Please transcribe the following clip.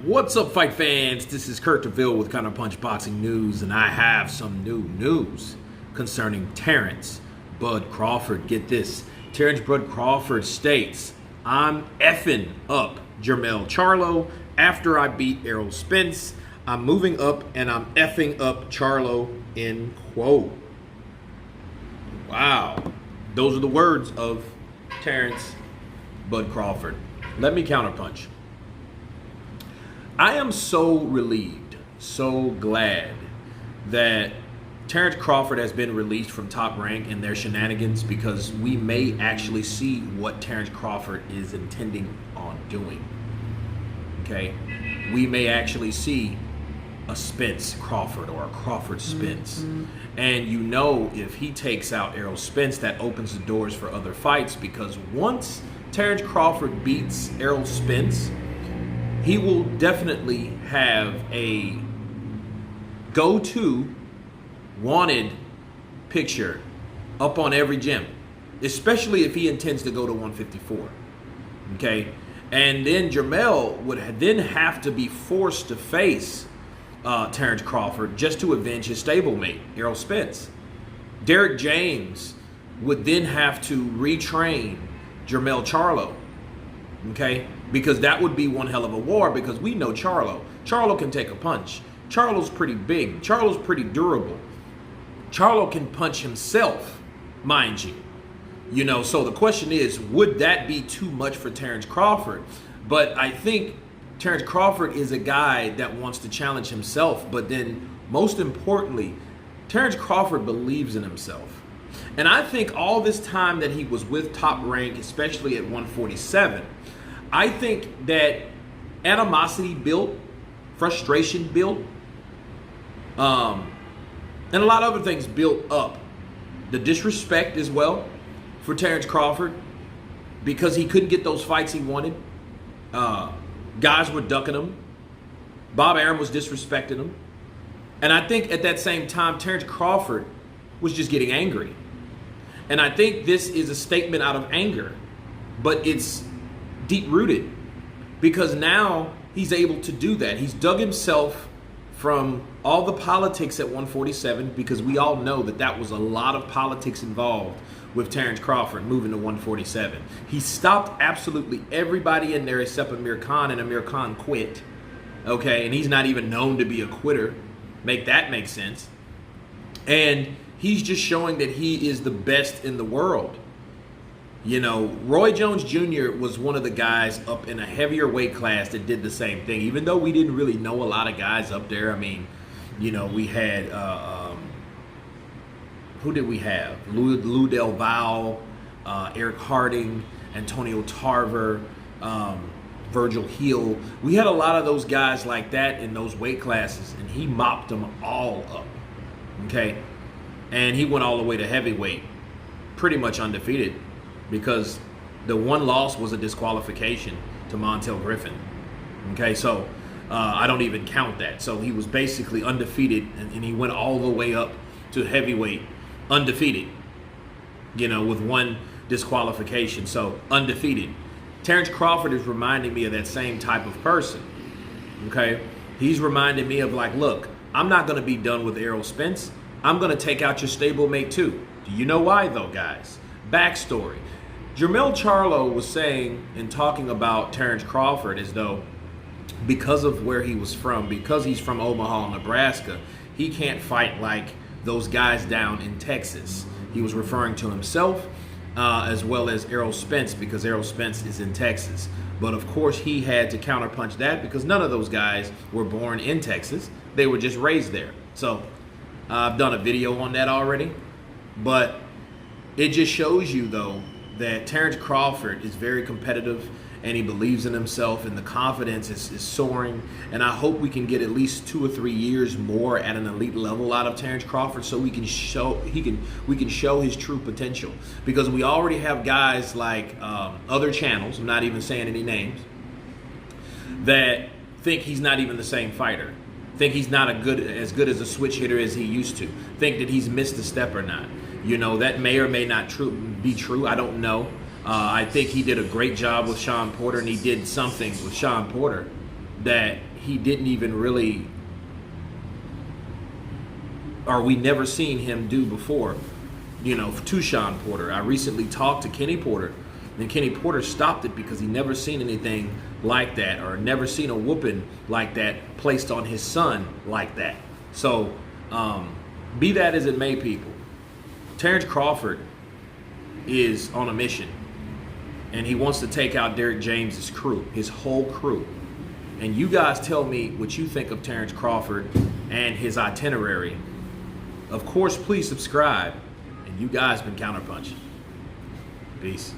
What's up, fight fans? This is Kurt DeVille with Counterpunch Boxing News, and I have some new news concerning Terence Bud Crawford. Get this. Terence Bud Crawford states, I'm effing up Jermell Charlo after I beat Errol Spence. I'm moving up and I'm effing up Charlo, end quote. Wow. Those are the words of Terence Bud Crawford. Let me counterpunch. I am so relieved, so glad that Terence Crawford has been released from Top Rank and their shenanigans, because we may actually see what Terence Crawford is intending on doing. Okay? We may actually see a Spence Crawford or a Crawford Spence. And you know, if he takes out Errol Spence, that opens the doors for other fights, because once Terence Crawford beats Errol Spence, he will definitely have a go-to wanted picture up on every gym, especially if he intends to go to 154. Okay? And then Jermell would then have to be forced to face Terence Crawford just to avenge his stablemate, Errol Spence. Derek James would then have to retrain Jermell Charlo. Okay? Because that would be one hell of a war, because we know Charlo. Charlo can take a punch. Charlo's pretty big. Charlo's pretty durable. Charlo can punch himself, mind you. You know, so the question is, would that be too much for Terence Crawford? But I think Terence Crawford is a guy that wants to challenge himself, but then most importantly, Terence Crawford believes in himself. And I think all this time that he was with Top Rank, especially at 147, I think that animosity built, frustration built, and a lot of other things built up. The disrespect as well for Terence Crawford, because he couldn't get those fights he wanted. Guys were ducking him. Bob Arum was disrespecting him. And I think at that same time, Terence Crawford was just getting angry. And I think this is a statement out of anger, but it's deep-rooted, because now he's able to do that. He's dug himself from all the politics at 147, because we all know that that was a lot of politics involved with Terence Crawford moving to 147. He stopped absolutely everybody in there except Amir Khan, and Amir Khan quit. Okay, and he's not even known to be a quitter. Make that make sense. And he's just showing that he is the best in the world. You know, Roy Jones Jr. was one of the guys up in a heavier weight class that did the same thing, even though we didn't really know a lot of guys up there. I mean, you know, we had, who did we have? Lou Del Valle, Eric Harding, Antonio Tarver, Virgil Hill. We had a lot of those guys like that in those weight classes, and he mopped them all up, okay? And he went all the way to heavyweight, pretty much undefeated, because the one loss was a disqualification to Montel Griffin. Okay, so I don't even count that. So he was basically undefeated, and he went all the way up to heavyweight, undefeated, you know, with one disqualification. So undefeated. Terence Crawford is reminding me of that same type of person. Okay, he's reminding me of, like, look, I'm not going to be done with Errol Spence. I'm going to take out your stablemate too. Do you know why, though, guys? Backstory. Jermell Charlo was saying and talking about Terence Crawford as though, because of where he was from, because he's from Omaha, Nebraska, he can't fight like those guys down in Texas. He was referring to himself as well as Errol Spence, because Errol Spence is in Texas. But of course, he had to counterpunch that, because none of those guys were born in Texas. They were just raised there. So I've done a video on that already. But it just shows you, though, that Terence Crawford is very competitive, and he believes in himself, and the confidence is soaring. And I hope we can get at least 2 or 3 years more at an elite level out of Terence Crawford, so we can show his true potential. Because we already have guys like other channels, I'm not even saying any names, that think he's not even the same fighter, think he's not as good as a switch hitter as he used to, think that he's missed a step or not. You know, that may or may not be true. I don't know. I think he did a great job with Sean Porter, and he did something with Sean Porter that he didn't even really, or we never seen him do before, to Sean Porter. I recently talked to Kenny Porter, and Kenny Porter stopped it because he never seen anything like that, or never seen a whooping like that placed on his son like that. So, be that as it may, people, Terence Crawford is on a mission, and he wants to take out Derrick James's crew, his whole crew. And you guys tell me what you think of Terence Crawford and his itinerary. Of course, please subscribe. And you guys been Counterpunch. Peace.